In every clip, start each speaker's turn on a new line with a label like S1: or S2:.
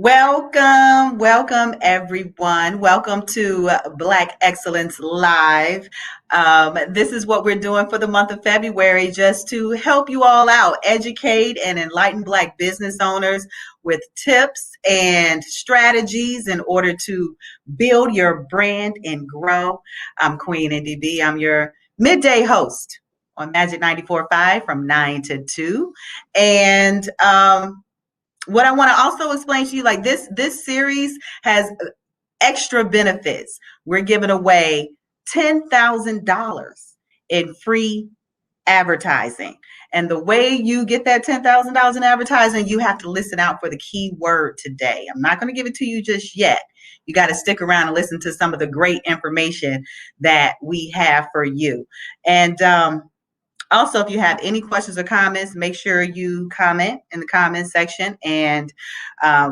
S1: Welcome everyone. Welcome to Black Excellence Live. This is what we're doing for the month of February, just to help you all out, educate and enlighten Black business owners with tips and strategies in order to build your brand and grow. I'm Queen NDB. I'm your midday host on Magic 94.5 from 9 to 2. And what I want to also explain to you, like this series has extra benefits. We're giving away $10,000 in free advertising. And the way you get that $10,000 in advertising, you have to listen out for the key word today. I'm not going to give it to you just yet. You got to stick around and listen to some of the great information that we have for you. And also, if you have any questions or comments, make sure you comment in the comment section, and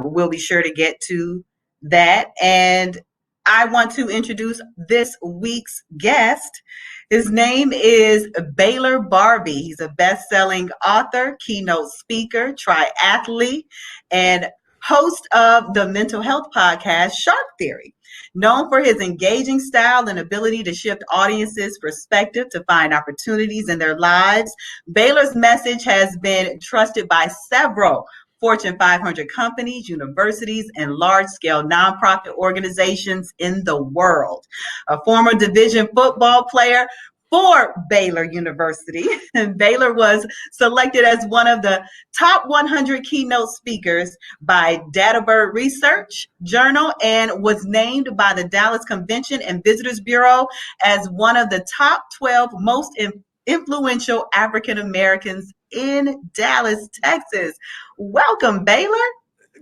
S1: we'll be sure to get to that. And I want to introduce this week's guest. His name is Baylor Barbee. He's a best-selling author, keynote speaker, triathlete, and host of the mental health podcast, Shark Theory. Known for his engaging style and ability to shift audiences' perspective to find opportunities in their lives, Baylor's message has been trusted by several Fortune 500 companies, universities, and large-scale nonprofit organizations in the world. A former Division football player for Baylor University, and Baylor was selected as one of the top 100 keynote speakers by Databird Research Journal and was named by the Dallas Convention and Visitors Bureau as one of the top 12 most influential African Americans in Dallas, Texas. Welcome, Baylor.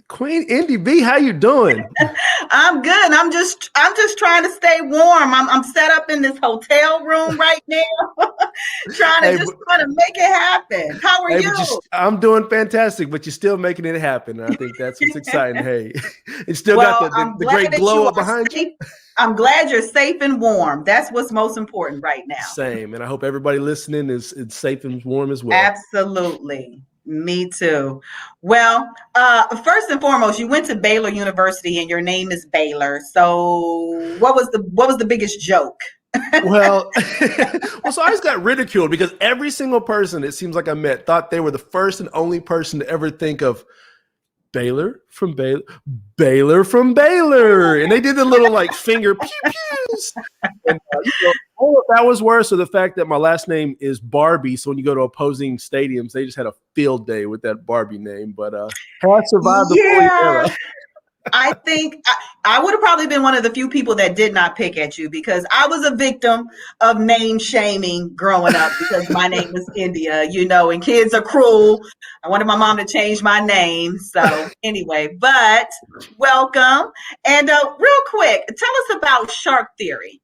S2: Queen NDB, how you doing?
S1: I'm good. I'm just trying to stay warm. I'm set up in this hotel room right now, trying to make it happen. How are you?
S2: I'm doing fantastic, but you're still making it happen. I think that's what's exciting. Hey, it's still got the great glow up behind you.
S1: I'm glad you're safe and warm. That's what's most important right now.
S2: Same, and I hope everybody listening is safe and warm as well.
S1: Absolutely. Me too. Well, first and foremost, you went to Baylor University and your name is Baylor. So what was the biggest joke?
S2: So I just got ridiculed because every single person it seems like I met thought they were the first and only person to ever think of Baylor from Baylor, Baylor from Baylor. And they did the little like finger pew pews. And, all of that was worse. So the fact that my last name is Barbee. So when you go to opposing stadiums, they just had a field day with that Barbee name. But I survived the bully era.
S1: I think I would have probably been one of the few people that did not pick at you because I was a victim of name shaming growing up because my name was India, and kids are cruel. I wanted my mom to change my name. So anyway, but welcome. And real quick, tell us about Shark Theory.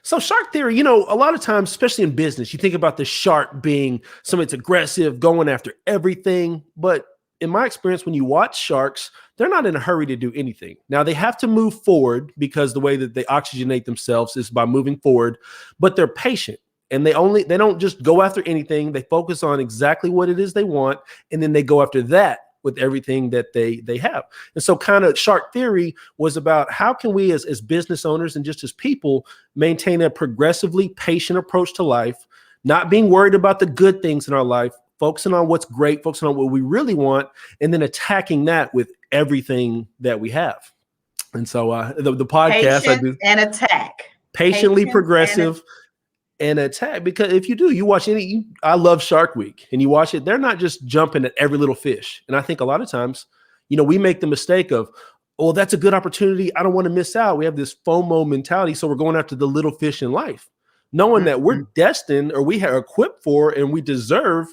S2: So Shark Theory, a lot of times, especially in business, you think about the shark being somebody that's aggressive, going after everything. But in my experience, when you watch sharks, they're not in a hurry to do anything. Now, they have to move forward because the way that they oxygenate themselves is by moving forward, but they're patient. And they don't just go after anything. They focus on exactly what it is they want, and then they go after that with everything that they have. And so kind of Shark Theory was about how can we as business owners and just as people maintain a progressively patient approach to life, not being worried about the good things in our life, focusing on what's great, focusing on what we really want, and then attacking that with everything that we have. And so the podcast I do
S1: and attack.
S2: Patiently progressive and attack. Because if you do, you watch I love Shark Week, and you watch it, they're not just jumping at every little fish. And I think a lot of times, we make the mistake of, oh, that's a good opportunity. I don't want to miss out. We have this FOMO mentality. So we're going after the little fish in life, knowing that we're destined or we are equipped for and we deserve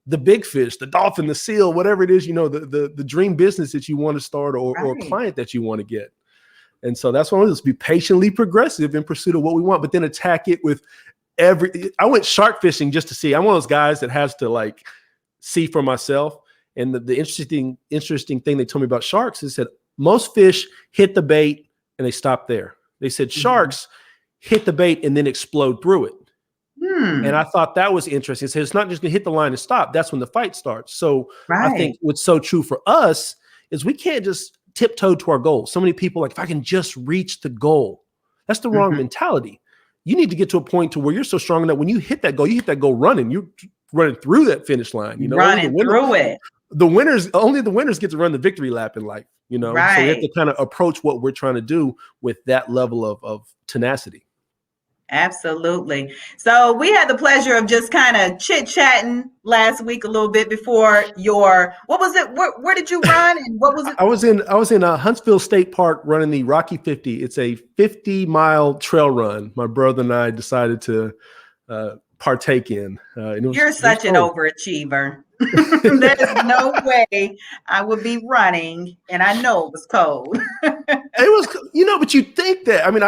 S2: the big fish, the dolphin, the seal, whatever it is, the dream business that you want to start or client that you want to get. And so that's why I want to be patiently progressive in pursuit of what we want, but then attack it with I went shark fishing just to see. I'm one of those guys that has to see for myself. And the interesting thing they told me about sharks is that most fish hit the bait and they stop there. They said sharks hit the bait and then explode through it. And I thought that was interesting. So it's not just going to hit the line and stop. That's when the fight starts. So I think what's so true for us is we can't just tiptoe to our goal. So many people like, if I can just reach the goal, that's the wrong mentality. You need to get to a point to where you're so strong that when you hit that goal running. You're running through that finish line. You know,
S1: running through it.
S2: Only the winners get to run the victory lap in life. You know,
S1: Right.
S2: So we have to kind of approach what we're trying to do with that level of tenacity.
S1: Absolutely. So we had the pleasure of just kind of chit-chatting last week a little bit before your, what was it? Where did you run and what was it?
S2: I was in Huntsville State Park running the Rocky 50. It's a 50-mile trail run. My brother and I decided to partake in.
S1: You're such an overachiever. There's no way I would be running, and I know it was cold.
S2: It was, but you think that, I mean,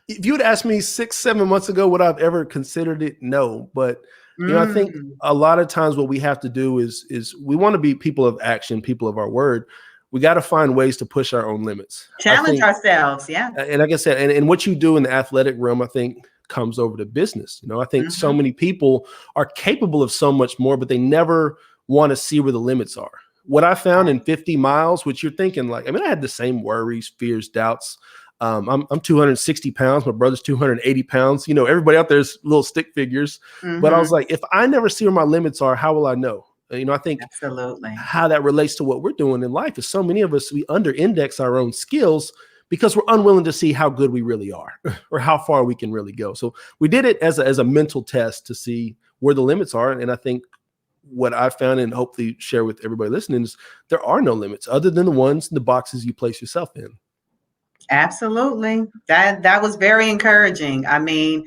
S2: if you had asked me 6-7 months ago, would I've ever considered it? No. But, I think a lot of times what we have to do is we want to be people of action, people of our word. We got to find ways to push our own limits.
S1: Challenge ourselves. Yeah.
S2: And like I said, and what you do in the athletic realm, I think comes over to business. I think so many people are capable of so much more, but they never want to see where the limits are. What I found in 50 miles, which you're thinking like, I mean, I had the same worries, fears, doubts. I'm 260 pounds. My brother's 280 pounds. Everybody out there's little stick figures. But I was like, if I never see where my limits are, how will I know? I think
S1: absolutely
S2: how that relates to what we're doing in life is so many of us, we under index our own skills because we're unwilling to see how good we really are or how far we can really go. So we did it as a mental test to see where the limits are. And I think what I found and hopefully share with everybody listening is there are no limits other than the ones in the boxes you place yourself in.
S1: Absolutely. That was very encouraging. I mean,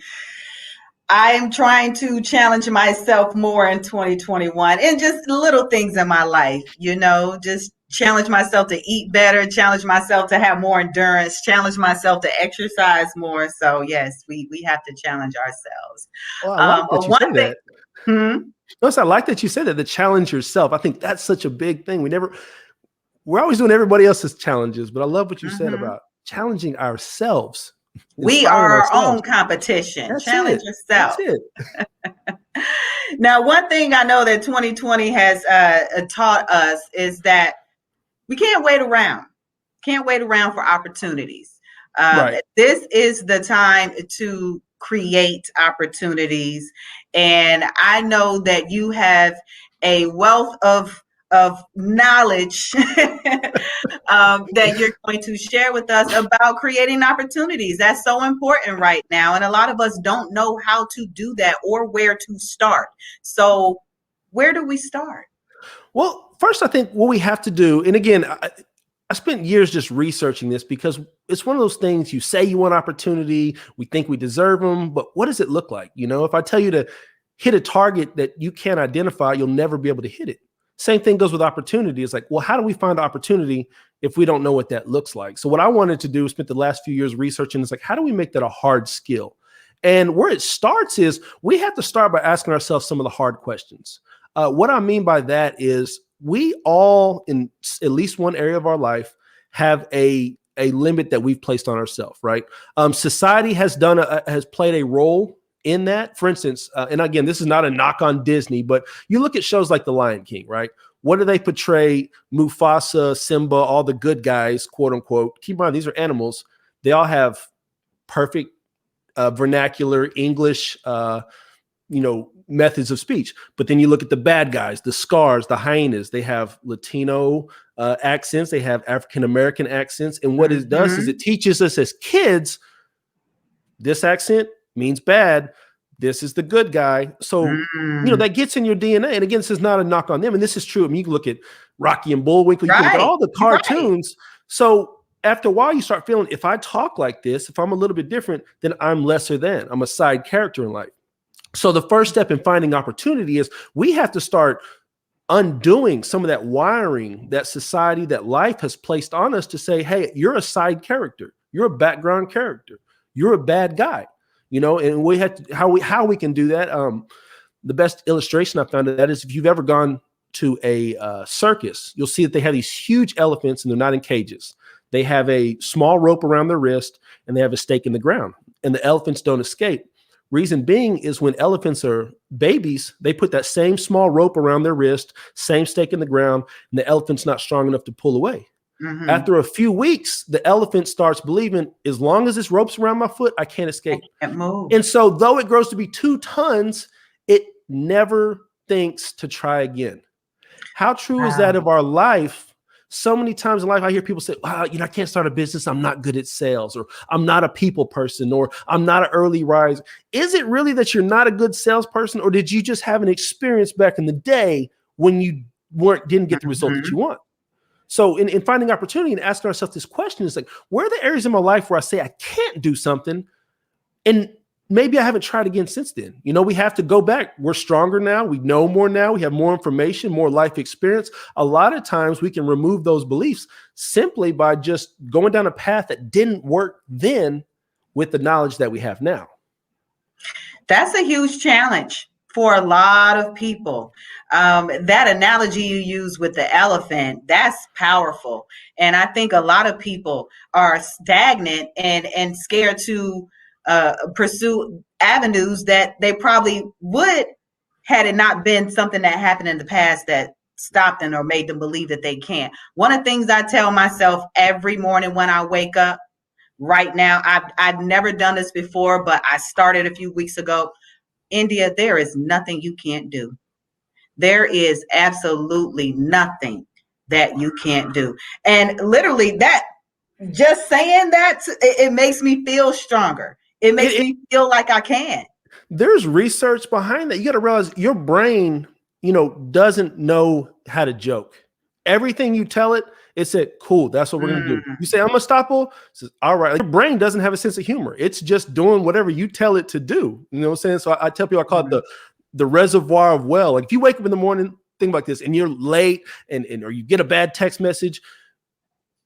S1: I'm trying to challenge myself more in 2021 and just little things in my life, just challenge myself to eat better, challenge myself to have more endurance, challenge myself to exercise more. So yes, we have to challenge ourselves.
S2: Well, I like that you
S1: one
S2: say
S1: thing,
S2: that. Notice I like that you said that, the challenge yourself. I think that's such a big thing. We're always doing everybody else's challenges, but I love what you said about challenging ourselves.
S1: We are our own competition.
S2: That's
S1: challenge yourself.
S2: That's it.
S1: Now, one thing I know that 2020 has taught us is that we can't wait around. Can't wait around for opportunities.
S2: Right.
S1: This is the time to create opportunities. And I know that you have a wealth of knowledge that you're going to share with us about creating opportunities. That's so important right now. And a lot of us don't know how to do that or where to start. So where do we start?
S2: Well, first, I think what we have to do, and again, I spent years just researching this because it's one of those things you say you want opportunity, we think we deserve them, but what does it look like? If I tell you to hit a target that you can't identify, you'll never be able to hit it. Same thing goes with opportunity. It's like, well, how do we find opportunity if we don't know what that looks like? So what I wanted to do, spent the last few years researching, is like, how do we make that a hard skill? And where it starts is we have to start by asking ourselves some of the hard questions. What I mean by that is we all, in at least one area of our life, have a limit that we've placed on ourselves, right? Society has played a role in that. For instance, and again, this is not a knock on Disney, but you look at shows like The Lion King, right? What do they portray? Mufasa, Simba, all the good guys, quote unquote. Keep in mind, these are animals. They all have perfect vernacular English, methods of speech. But then you look at the bad guys, the scars, the hyenas, they have Latino accents, they have African-American accents. And what it does is it teaches us as kids, this accent means bad. This is the good guy. So, that gets in your DNA. And again, this is not a knock on them. And this is true. I mean, you can look at Rocky and Bullwinkle, you can look at all the cartoons. Right. So after a while, you start feeling, if I talk like this, if I'm a little bit different, then I'm lesser than. I'm a side character in life. So the first step in finding opportunity is we have to start undoing some of that wiring that society, that life has placed on us to say, hey, you're a side character. You're a background character. You're a bad guy. And we have to, how we can do that. The best illustration I found of that is if you've ever gone to a circus, you'll see that they have these huge elephants and they're not in cages. They have a small rope around their wrist and they have a stake in the ground, and the elephants don't escape. Reason being is when elephants are babies, they put that same small rope around their wrist, same stake in the ground, and the elephant's not strong enough to pull away.
S1: Mm-hmm.
S2: After a few weeks, the elephant starts believing, as long as this rope's around my foot, I can't escape.
S1: I can't move.
S2: And so though it grows to be 2 tons, it never thinks to try again. How true is that of our life? So many times in life, I hear people say, wow, I can't start a business. I'm not good at sales, or I'm not a people person, or I'm not an early riser. Is it really that you're not a good salesperson, or did you just have an experience back in the day when you didn't get the result that you want? So in finding opportunity and asking ourselves this question, is like, where are the areas in my life where I say I can't do something? And maybe I haven't tried again since then. We have to go back. We're stronger now. We know more now. We have more information, more life experience. A lot of times we can remove those beliefs simply by just going down a path that didn't work then with the knowledge that we have now.
S1: That's a huge challenge for a lot of people. That analogy you use with the elephant, that's powerful. And I think a lot of people are stagnant and scared to pursue avenues that they probably would, had it not been something that happened in the past that stopped them or made them believe that they can't. One of the things I tell myself every morning when I wake up, right now, I've never done this before, but I started a few weeks ago. India, there is nothing you can't do. There is absolutely nothing that you can't do. And literally, that, just saying that, it makes me feel stronger. It makes me feel like I can.
S2: There's research behind that. You got to realize your brain, doesn't know how to joke. Everything you tell it, it said, cool, that's what we're going to do. You say, I'm unstoppable. It says, all right. Your brain doesn't have a sense of humor. It's just doing whatever you tell it to do. You know what I'm saying? So I tell people, I call it the reservoir of well. Like if you wake up in the morning, think about this, and you're late or you get a bad text message,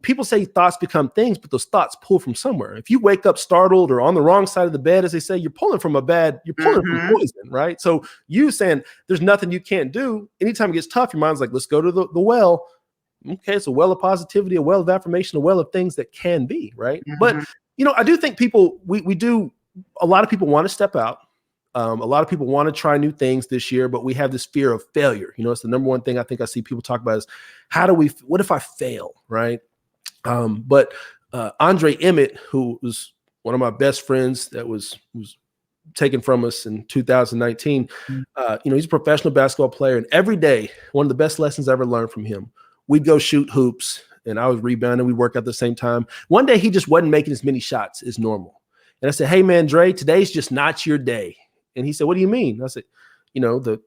S2: people say thoughts become things, but those thoughts pull from somewhere. If you wake up startled or on the wrong side of the bed, as they say, you're pulling from from poison, right? So you saying there's nothing you can't do. Anytime it gets tough, your mind's like, let's go to the well. Okay, it's a well of positivity, a well of affirmation, a well of things that can be, right? But, I do think people, a lot of people want to step out. A lot of people want to try new things this year, but we have this fear of failure. It's the number one thing I think I see people talk about is what if I fail, right? But Andre Emmett, who was one of my best friends that was taken from us in 2019, he's a professional basketball player. And every day, one of the best lessons I ever learned from him, we'd go shoot hoops and I was rebounding. We work at the same time. One day he just wasn't making as many shots as normal. And I said, hey man, Dre, today's just not your day. And he said, what do you mean? I said, the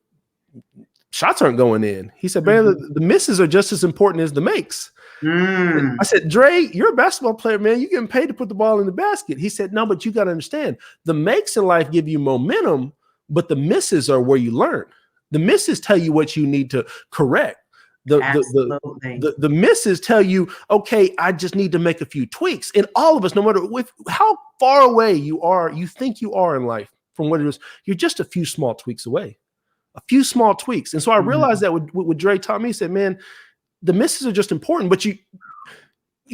S2: shots aren't going in. He said, man, the misses are just as important as the makes. I said, Dre, you're a basketball player, man. You're getting paid to put the ball in the basket. He said, no, but you got to understand, the makes in life give you momentum, but the misses are where you learn. The misses tell you what you need to correct. The misses tell you, okay, I just need to make a few tweaks. And all of us, no matter how far away you think you are in life from what it is, you're just a few small tweaks away. A few small tweaks. And so I realized that what Dre taught me, he said, man, the misses are just important, but you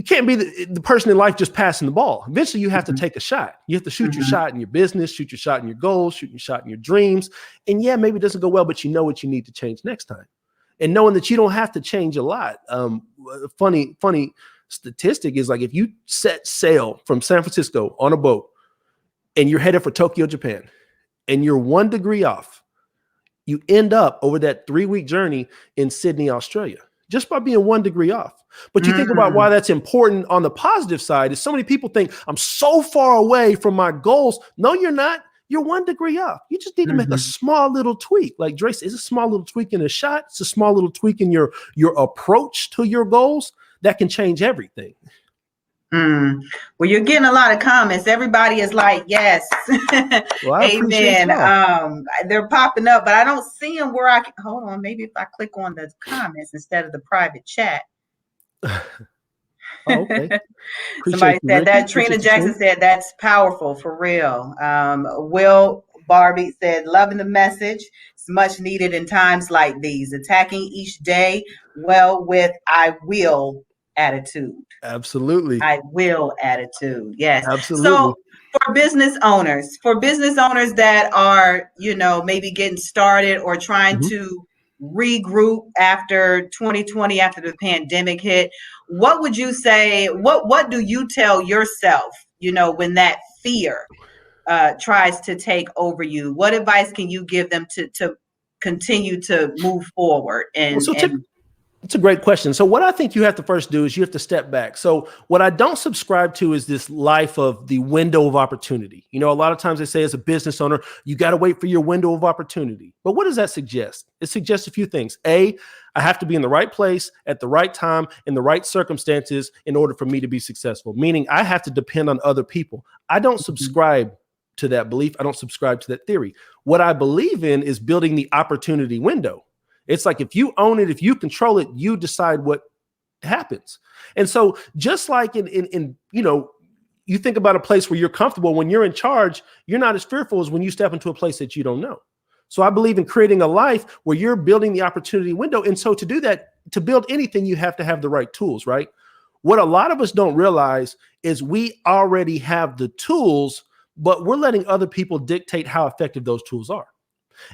S2: can't be the person in life just passing the ball. Eventually you have to take a shot. You have to shoot your shot in your business, shoot your shot in your goals, shoot your shot in your dreams. And yeah, maybe it doesn't go well, but you know what you need to change next time. And knowing that you don't have to change a lot. Funny statistic is like if you set sail from San Francisco on a boat and you're headed for Tokyo, Japan, and you're 1 degree off, you end up over that 3-week journey in Sydney, Australia, just by being 1 degree off. But you think about why that's important on the positive side is so many people think I'm so far away from my goals. No, you're not. You're 1 degree off. You just need to make a small little tweak. Like Dre said, it's a small little tweak in a shot. It's a small little tweak in your approach to your goals that can change everything.
S1: Well, you're getting a lot of comments. Everybody is like, yes.
S2: Well,
S1: amen. They're popping up, but I don't see them where I can. Hold on. Maybe if I click on the comments instead of the private chat.
S2: Okay.
S1: Somebody said that. Trina Jackson said that's powerful for real. Will Barbee said, loving the message. It's much needed in times like these. Attacking each day well with I will attitude.
S2: Absolutely.
S1: I will attitude. Yes.
S2: Absolutely.
S1: So for business owners that are, maybe getting started or trying to regroup after 2020, after the pandemic hit, what would you say, what do you tell yourself, when that fear tries to take over you? What advice can you give them to continue to move forward?
S2: It's a great question. So what I think you have to first do is you have to step back. So what I don't subscribe to is this life of the window of opportunity. A lot of times they say as a business owner, you got to wait for your window of opportunity. But what does that suggest? It suggests a few things. A, I have to be in the right place at the right time in the right circumstances in order for me to be successful, meaning I have to depend on other people. I don't subscribe to that belief. I don't subscribe to that theory. What I believe in is building the opportunity window. It's like if you own it, if you control it, you decide what happens. And so just like in you think about a place where you're comfortable, when you're in charge, you're not as fearful as when you step into a place that you don't know. So I believe in creating a life where you're building the opportunity window. And so to do that, to build anything, you have to have the right tools, right? What a lot of us don't realize is we already have the tools, but we're letting other people dictate how effective those tools are.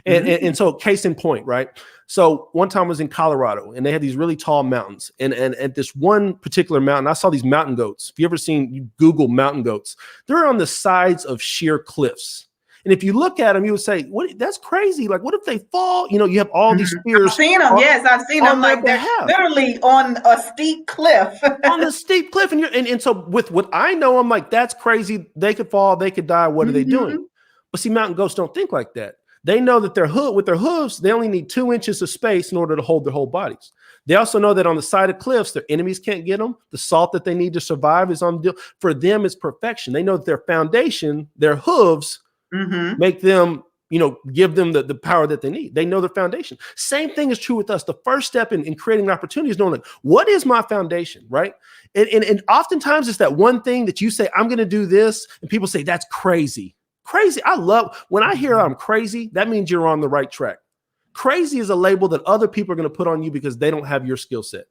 S2: And so case in point, right? So one time I was in Colorado and they had these really tall mountains. And at this one particular mountain, I saw these mountain goats. If you ever you Google mountain goats, they're on the sides of sheer cliffs. And if you look at them, you would say, "What? That's crazy. Like, what if they fall?" You have all these fears.
S1: I've seen them. Yes, I've seen them. Like they're literally on a steep cliff.
S2: On the steep cliff. And so with what I know, I'm like, that's crazy. They could fall. They could die. What are they doing? But see, mountain goats don't think like that. They know that with their hooves, they only need 2 inches of space in order to hold their whole bodies. They also know that on the side of cliffs, their enemies can't get them. The salt that they need to survive is on. For them, it's perfection. They know that their foundation, their hooves, make them, give them the power that they need. They know their foundation. Same thing is true with us. The first step in creating an opportunity is knowing, like, what is my foundation, right? And oftentimes it's that one thing that you say, I'm going to do this, and people say, that's crazy. Crazy. I love when I hear I'm crazy, that means you're on the right track. Crazy is a label that other people are going to put on you because they don't have your skill set.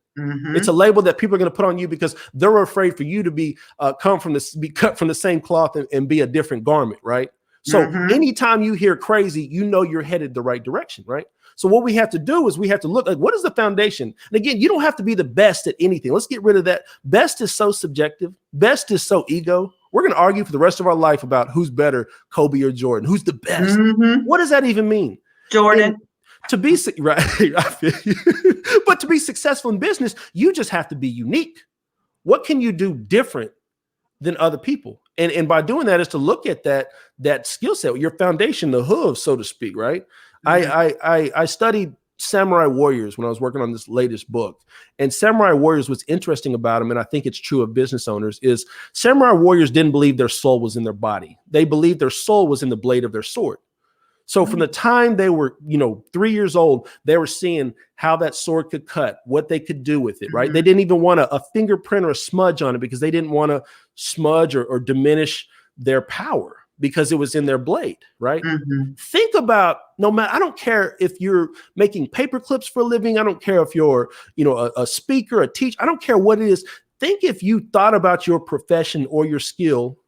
S2: It's a label that people are going to put on you because they're afraid for you to be cut from the same cloth and be a different garment, right? So anytime you hear crazy, you're headed the right direction, right? So what we have to do is we have to look like, what is the foundation? And again, you don't have to be the best at anything. Let's get rid of that. Best is so subjective. Best is so ego. We're going to argue for the rest of our life about who's better, Kobe or Jordan. Who's the best? What does that even mean?
S1: Jordan.
S2: And to be right, but to be successful in business, you just have to be unique. What can you do different than other people? And by doing that is to look at that skill set, your foundation, the hooves, so to speak, right? I studied samurai warriors when I was working on this latest book. And samurai warriors, what's interesting about them, and I think it's true of business owners, is samurai warriors didn't believe their soul was in their body. They believed their soul was in the blade of their sword. So from the time they were, 3 years old, they were seeing how that sword could cut, what they could do with it, right? They didn't even want a fingerprint or a smudge on it because they didn't want to smudge or diminish their power because it was in their blade, right? Think about, no matter, I don't care if you're making paper clips for a living. I don't care if you're, a speaker, a teacher. I don't care what it is. Think if you thought about your profession or your skill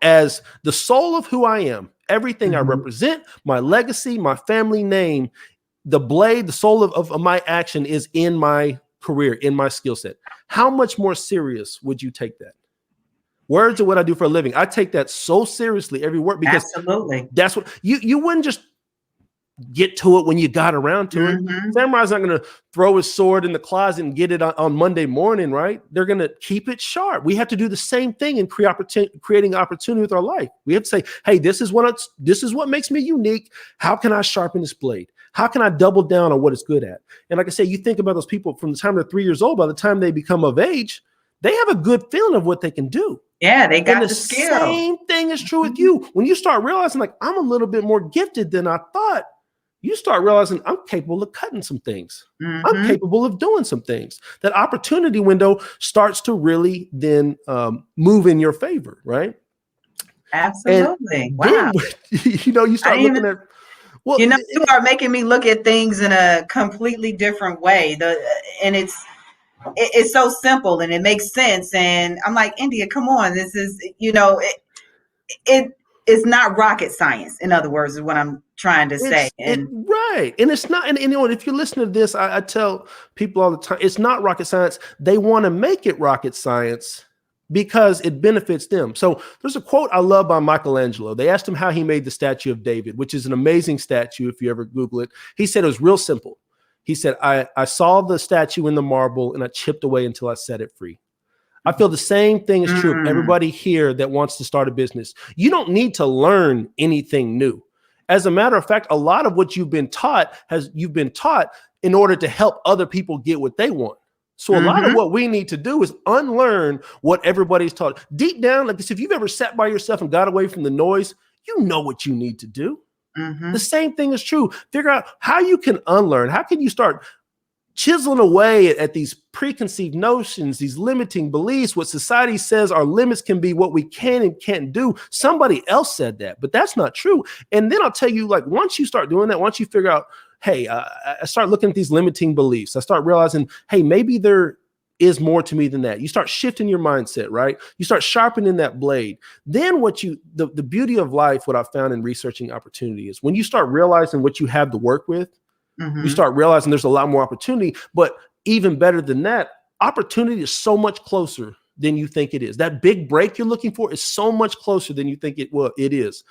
S2: as the soul of who I am, everything I represent, my legacy, my family name, the blade, the soul of my action is in my career, in my skill set. How much more serious would you take that? Words are what I do for a living. I take that so seriously every word because that's what you wouldn't just get to it when you got around to it. Samurai's not going to throw his sword in the closet and get it on Monday morning, right? They're going to keep it sharp. We have to do the same thing in creating opportunity with our life. We have to say, hey, this is what makes me unique. How can I sharpen this blade? How can I double down on what it's good at? And like I say, you think about those people from the time they're 3 years old, by the time they become of age, they have a good feeling of what they can do.
S1: Yeah, they got the skill.
S2: Same thing is true with you. When you start realizing, like, I'm a little bit more gifted than I thought, you start realizing I'm capable of cutting some things. I'm capable of doing some things. That opportunity window starts to really then move in your favor, right?
S1: Absolutely. Wow.
S2: You start looking at, well,
S1: you are making me look at things in a completely different way. And it's so simple and it makes sense. And I'm like, India, come on. This is, it's not rocket science. In other words, is what I'm trying to say.
S2: Right. And it's not, and you know, if you listen to this, I tell people all the time, it's not rocket science. They want to make it rocket science because it benefits them. So there's a quote I love by Michelangelo. They asked him how he made the statue of David, which is an amazing statue if you ever Google it. He said it was real simple. He said, I saw the statue in the marble and I chipped away until I set it free. I feel the same thing is true of everybody here that wants to start a business. You don't need to learn anything new. As a matter of fact, a lot of what you've been taught in order to help other people get what they want. So a lot of what we need to do is unlearn what everybody's taught. Deep down, like this, if you've ever sat by yourself and got away from the noise, you know what you need to do. The same thing is true. Figure out how you can unlearn. How can you start chiseling away at these preconceived notions, these limiting beliefs, what society says our limits can be, what we can and can't do. Somebody else said that, but that's not true. And then I'll tell you, like, once you start doing that, once you figure out, hey, I start looking at these limiting beliefs, I start realizing, hey, maybe there is more to me than that. You start shifting your mindset, right? You start sharpening that blade. Then the beauty of life, what I found in researching opportunity is when you start realizing what you have to work with, you start realizing there's a lot more opportunity. But even better than that, opportunity is so much closer than you think it is. That big break you're looking for is so much closer than you think it is.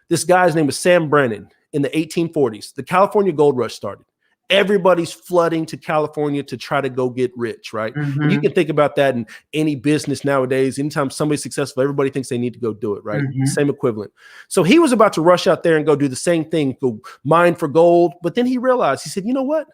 S2: This guy's name was Sam Brennan. In the 1840s, the California gold rush started. Everybody's flooding to California to try to go get rich, right? And you can think about that in any business nowadays. Anytime somebody's successful, everybody thinks they need to go do it, right? Same equivalent. So he was about to rush out there and go do the same thing, go mine for gold. But then he realized, he said, you know what?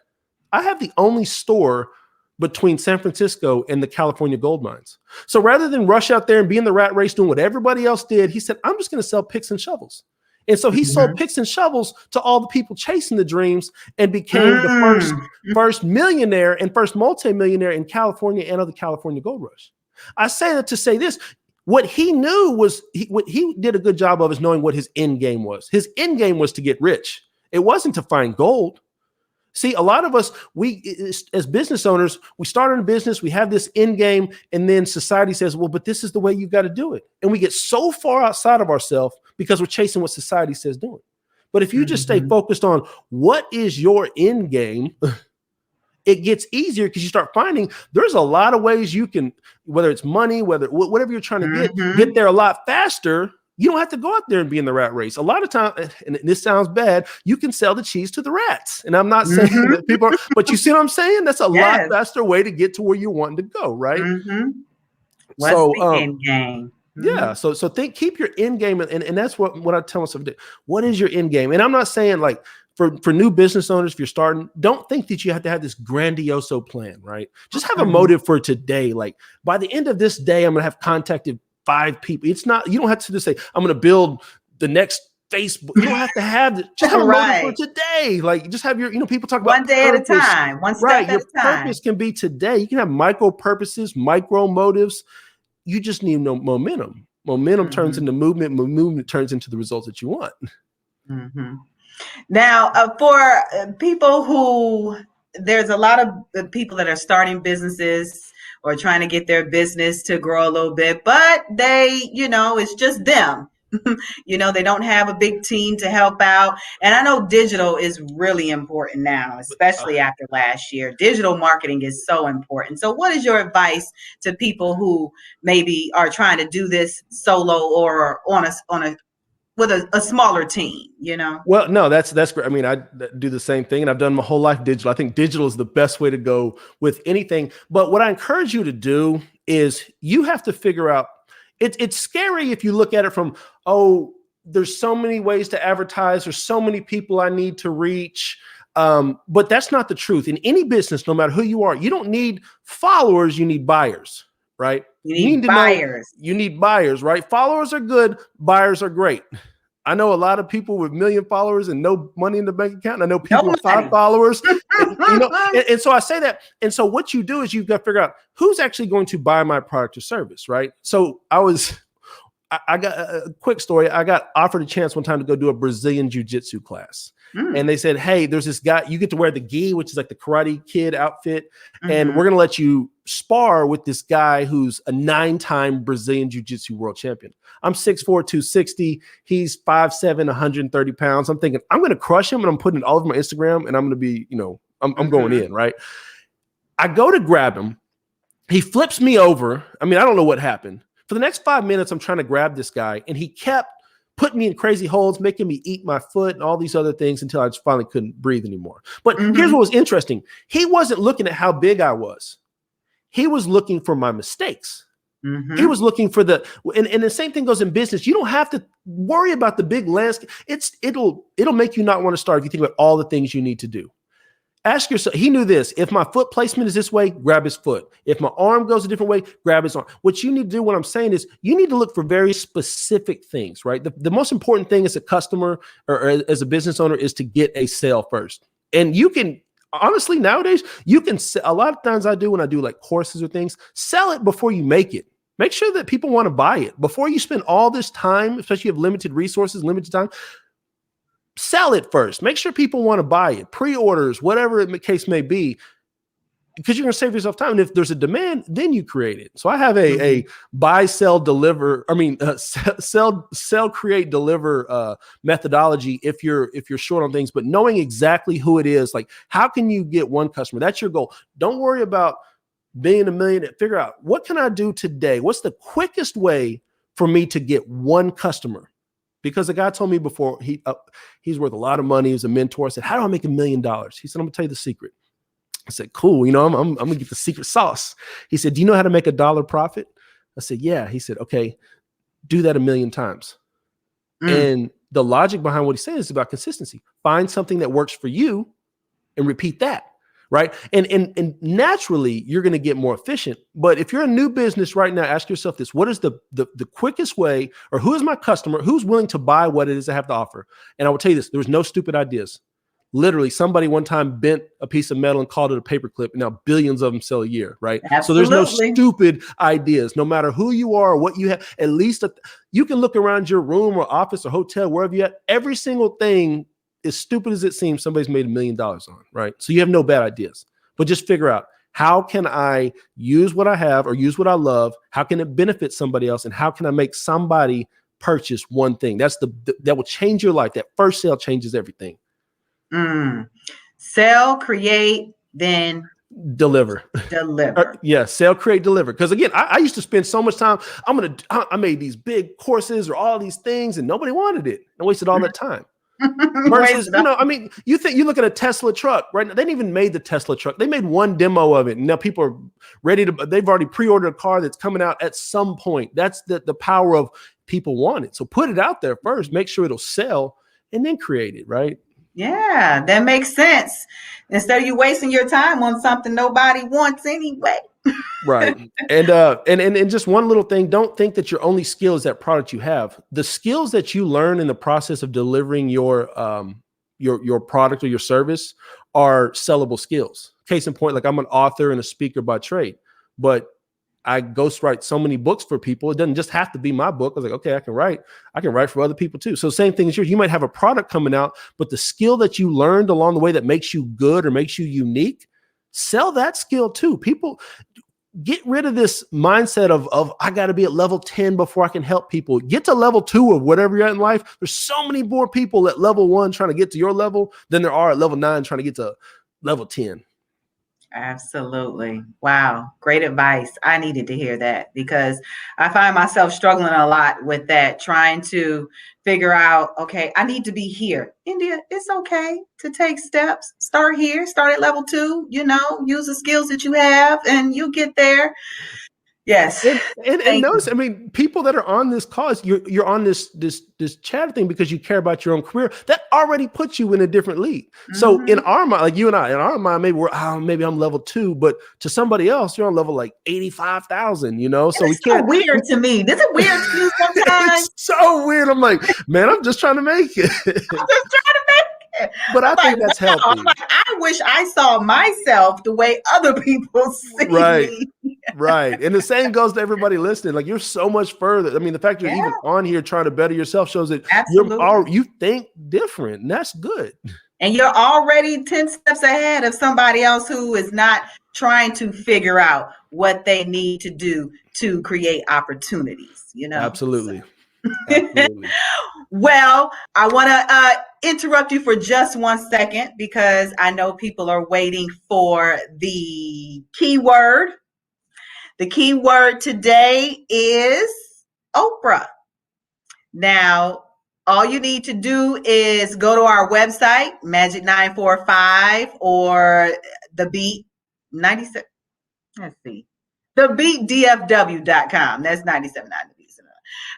S2: I have the only store between San Francisco and the California gold mines. So rather than rush out there and be in the rat race doing what everybody else did, he said, I'm just going to sell picks and shovels. And so he sold picks and shovels to all the people chasing the dreams and became the first millionaire and first multimillionaire in California and of the California gold rush. I say that to say this. What he knew was, what he did a good job of is knowing what his end game was. His end game was to get rich. It wasn't to find gold. See, a lot of us, as business owners, we start in a business, we have this end game, and then society says, well, but this is the way you've got to do it. And we get so far outside of ourselves because we're chasing what society says doing. But if you just stay focused on what is your end game, it gets easier because you start finding there's a lot of ways you can, whether it's money, whatever you're trying to get there a lot faster. You don't have to go out there and be in the rat race. A lot of times, and this sounds bad, you can sell the cheese to the rats. And I'm not saying that people are, but you see what I'm saying? That's a lot faster way to get to where you're wanting to go, right?
S1: What's the end game?
S2: Yeah. So keep your end game. And that's what I tell myself to do. What is your end game? And I'm not saying like for new business owners, if you're starting, don't think that you have to have this grandioso plan, right? Just have a motive for today. Like by the end of this day, I'm going to have contacted 5 people. It's not, you don't have to just say, I'm going to build the next Facebook. You don't have to have it. Just have a motive for today. Like just have your, people talk about
S1: one day purpose. At a time, one step at a time.
S2: Your purpose can be today. You can have micro purposes, micro motives. You just need no momentum. Momentum turns into movement. Movement turns into the results that you want.
S1: Now, for people who, there's a lot of people that are starting businesses or trying to get their business to grow a little bit, but they, it's just them. They don't have a big team to help out. And I know digital is really important now, especially after last year. Digital marketing is so important. So what is your advice to people who maybe are trying to do this solo or with a smaller team,
S2: Well, no, that's great. I mean, I do the same thing and I've done my whole life digital. I think digital is the best way to go with anything. But what I encourage you to do is you have to figure out, it's scary if you look at it from, there's so many ways to advertise. There's so many people I need to reach. But that's not the truth. In any business, no matter who you are, you don't need followers, you need buyers, right?
S1: You need buyers.
S2: You need buyers, right? Followers are good. Buyers are great. I know a lot of people with 1 million followers and no money in the bank account. I know people with 5 followers, and so I say that. And so what you do is you've got to figure out who's actually going to buy my product or service, right? So I got a quick story. I got offered a chance one time to go do a Brazilian jiu-jitsu class. And they said, hey, there's this guy, you get to wear the gi, which is like the Karate Kid outfit. And we're going to let you spar with this guy who's a 9-time Brazilian jiu-jitsu world champion. I'm 6'4", 260. He's 5'7", 130 pounds. I'm thinking, I'm going to crush him, and I'm putting it all over my Instagram, and I'm going to be, I'm going in, right? I go to grab him. He flips me over. I mean, I don't know what happened. For the next 5 minutes, I'm trying to grab this guy, and he kept putting me in crazy holds, making me eat my foot and all these other things until I just finally couldn't breathe anymore. But here's what was interesting. He wasn't looking at how big I was. He was looking for my mistakes. He was looking for and the same thing goes in business. You don't have to worry about the big landscape. It'll make you not want to start if you think about all the things you need to do. Ask yourself, he knew this. If my foot placement is this way, grab his foot. If my arm goes a different way, grab his arm. What you need to do, what I'm saying is you need to look for very specific things, right? The most important thing as a customer or as a business owner is to get a sale first. And you can, honestly, nowadays, you can, a lot of times I do when I do like courses or things, sell it before you make it. Make sure that people want to buy it. Before you spend all this time, especially if you have limited resources, limited time, sell it first. Make sure people want to buy it. Pre-orders, whatever the case may be, because you're going to save yourself time. And if there's a demand, then you create it. So I have a buy, sell, deliver. I mean, sell, create, deliver methodology. If you're short on things, but knowing exactly who it is, like how can you get one customer? That's your goal. Don't worry about being a millionaire. Figure out what can I do today? What's the quickest way for me to get one customer? Because the guy told me before, he's worth a lot of money. He was a mentor. I said, how do I make $1 million? He said, I'm going to tell you the secret. I said, cool. I'm going to get the secret sauce. He said, do you know how to make $1 profit? I said, yeah. He said, okay, do that 1 million times. And the logic behind what he's saying is about consistency. Find something that works for you and repeat that. Right. And naturally, you're going to get more efficient. But if you're a new business right now, ask yourself this. What is the quickest way, or who is my customer? Who's willing to buy what it is I have to offer? And I will tell you this. There's no stupid ideas. Literally, somebody one time bent a piece of metal and called it a paperclip. And now billions of them sell a year. Right.
S1: Absolutely.
S2: So there's no stupid ideas. No matter who you are or what you have, at least you can look around your room or office or hotel, wherever you're at. Every single thing, as stupid as it seems, somebody's made $1 million on, right? So you have no bad ideas, but just figure out, how can I use what I have or use what I love? How can it benefit somebody else? And how can I make somebody purchase one thing? That will change your life. That first sale changes everything.
S1: Sell, create, then
S2: deliver. Yeah, sell, create, deliver. Because again, I used to spend so much time. I made these big courses or all these things, and nobody wanted it. I wasted all that time. Versus, you look at a Tesla truck, right? They didn't even made the Tesla truck. They made one demo of it. And now people are ready they've already pre-ordered a car that's coming out at some point. That's the power of people want it. So put it out there first, make sure it'll sell, and then create it, right?
S1: Yeah, that makes sense. Instead of you wasting your time on something nobody wants anyway.
S2: Right. And just one little thing, don't think that your only skill is that product you have. The skills that you learn in the process of delivering your product or your service are sellable skills. Case in point, like I'm an author and a speaker by trade, but I ghostwrite so many books for people. It doesn't just have to be my book. I was like, okay, I can write for other people too. So same thing as yours. You might have a product coming out, but the skill that you learned along the way that makes you good or makes you unique, sell that skill too. People, get rid of this mindset of I got to be at level 10 before I can help people. Get to level 2 of whatever you're at in life. There's so many more people at level 1 trying to get to your level than there are at level 9 trying to get to level 10.
S1: Absolutely. Wow. Great advice. I needed to hear that because I find myself struggling a lot with that, trying to figure out, okay, I need to be here. India, it's okay to take steps. Start here, start at level 2, use the skills that you have and you get there. Yes.
S2: And notice, people that are on this cause, you're on this chat thing because you care about your own career. That already puts you in a different league. Mm-hmm. So in our mind, like you and I, in our mind, maybe I'm level 2, but to somebody else, you're on level like 85,000, So we can't.
S1: So weird to me. This is weird to you sometimes.
S2: It's so weird. I'm like, man, I'm just trying to make it. But I think that's healthy.
S1: I wish I saw myself the way other people see me.
S2: Right. And the same goes to everybody listening. Like, you're so much further. I mean, the fact you're
S1: Yeah,
S2: even on here trying to better yourself shows that
S1: absolutely.
S2: you think different. And that's good.
S1: And you're already 10 steps ahead of somebody else who is not trying to figure out what they need to do to create opportunities,
S2: Absolutely.
S1: So.
S2: Absolutely.
S1: Well, I want to interrupt you for just 1 second because I know people are waiting for the keyword. The keyword today is Oprah. Now, all you need to do is go to our website, Magic 945, or the Beat 96. Let's see. TheBeatDFW.com. That's 97.9.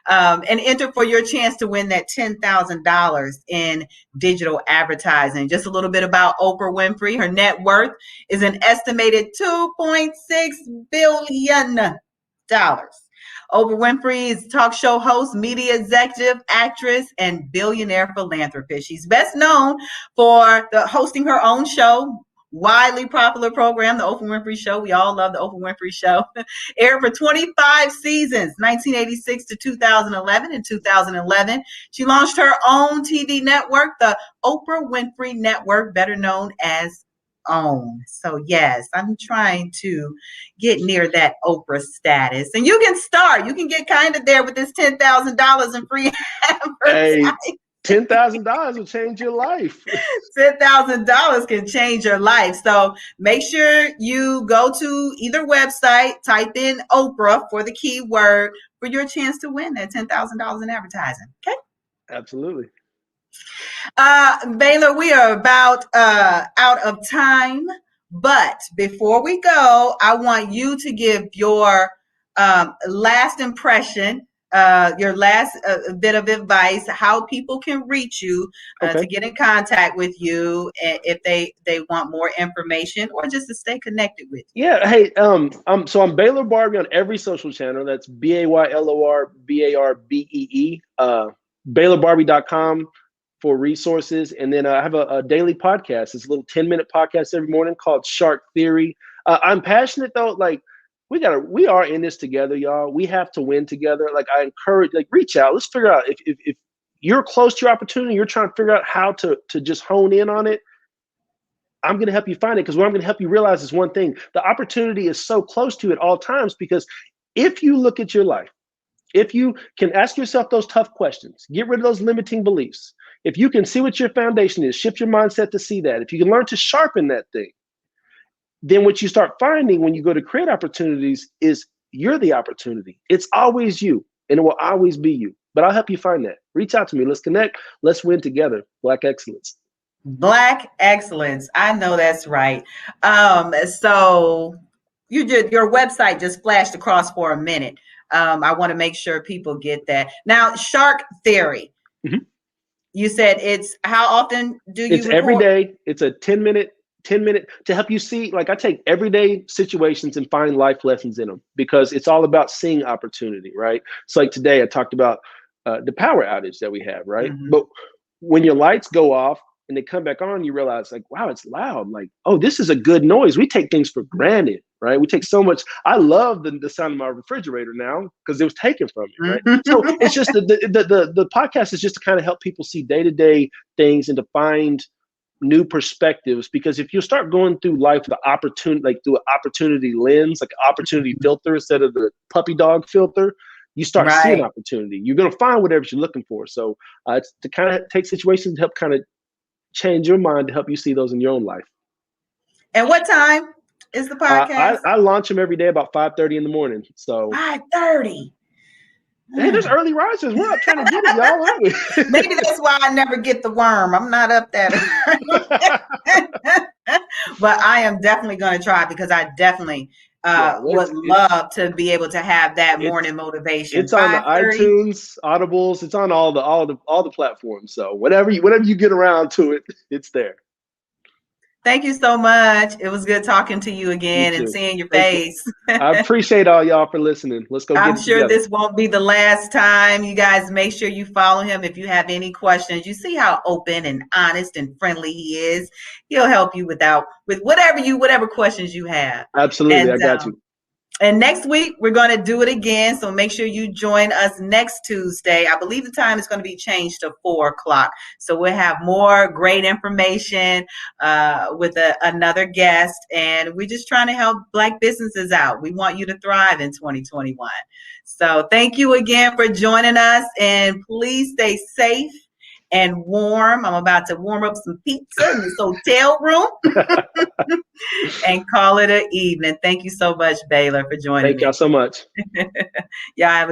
S1: And enter for your chance to win that $10,000 in digital advertising. Just a little bit about Oprah Winfrey. Her net worth is an estimated $2.6 billion. Oprah Winfrey is a talk show host, media executive, actress, and billionaire philanthropist. She's best known for hosting her own show, widely popular program, The Oprah Winfrey Show. We all love The Oprah Winfrey Show. Aired for 25 seasons, 1986 to 2011. In 2011, she launched her own TV network, the Oprah Winfrey Network, better known as OWN. So yes, I'm trying to get near that Oprah status. And you can get kind of there with this $10,000 in free advertising.
S2: Hey, $10,000 will change your life.
S1: $10,000 can change your life. So make sure you go to either website, type in Oprah for the keyword for your chance to win that $10,000 in advertising. Okay.
S2: Absolutely.
S1: Baylor, we are about out of time. But before we go, I want you to give your last impression, your last bit of advice, how people can reach you to get in contact with you if they want more information or just to stay connected with you.
S2: Yeah. Hey, so I'm Baylor Barbee on every social channel. That's BaylorBarbee. BaylorBarbee.com for resources. And then I have a daily podcast. It's a little 10-minute podcast every morning called Shark Theory. I'm passionate though. Like, we are in this together, y'all. We have to win together. Like, I encourage, reach out. Let's figure out if you're close to your opportunity, you're trying to figure out how to just hone in on it. I'm going to help you find it, because what I'm going to help you realize is one thing: the opportunity is so close to you at all times. Because if you look at your life, if you can ask yourself those tough questions, get rid of those limiting beliefs, if you can see what your foundation is, shift your mindset to see that, if you can learn to sharpen that thing, then what you start finding when you go to create opportunities is you're the opportunity. It's always you, and it will always be you. But I'll help you find that. Reach out to me. Let's connect. Let's win together. Black excellence.
S1: Black excellence. I know that's right. So your website just flashed across for a minute. I want to make sure people get that. Now, Shark Theory. Mm-hmm. You said it's how often do you?
S2: It's record? Every day. It's a 10-minute to help you see. Like, I take everyday situations and find life lessons in them, because it's all about seeing opportunity, right? So like today, I talked about the power outage that we have, right? Mm-hmm. But when your lights go off and they come back on, you realize, like, wow, it's loud. Like, oh, this is a good noise. We take things for granted, right? We take so much. I love the sound of my refrigerator now because it was taken from me, right? So it's just the podcast is just to kind of help people see day-to-day things and to find new perspectives. Because if you start going through life with the opportunity, like through an opportunity lens, like an opportunity filter instead of the puppy dog filter, you start seeing opportunity. You're going to find whatever you're looking for. So it's to kind of take situations to help kind of change your mind, to help you see those in your own life.
S1: And what time is the podcast?
S2: I launch them every day about 5:30 in the morning. So
S1: 5:30.
S2: Hey, there's early risers. We're up trying to get it, y'all, aren't we?
S1: Maybe that's why I never get the worm. I'm not up that early. But I am definitely going to try, because I definitely would love to be able to have that morning motivation.
S2: It's on the iTunes, Audibles. It's on all the platforms. So whenever you get around to it, it's there.
S1: Thank you so much. It was good talking to you again and seeing your face.
S2: I appreciate all y'all for listening. Let's go.
S1: I'm sure this won't be the last time. You guys make sure you follow him. If you have any questions, you see how open and honest and friendly he is. He'll help you with whatever questions you have.
S2: Absolutely. And, I got you.
S1: And next week, we're going to do it again. So make sure you join us next Tuesday. I believe the time is going to be changed to 4:00. So we'll have more great information with another guest. And we're just trying to help Black businesses out. We want you to thrive in 2021. So thank you again for joining us. And please stay safe and warm. I'm about to warm up some pizza in this hotel room and call it an evening. Thank you so much, Baylor, for joining
S2: Thank
S1: me.
S2: y'all so much.
S1: Yeah,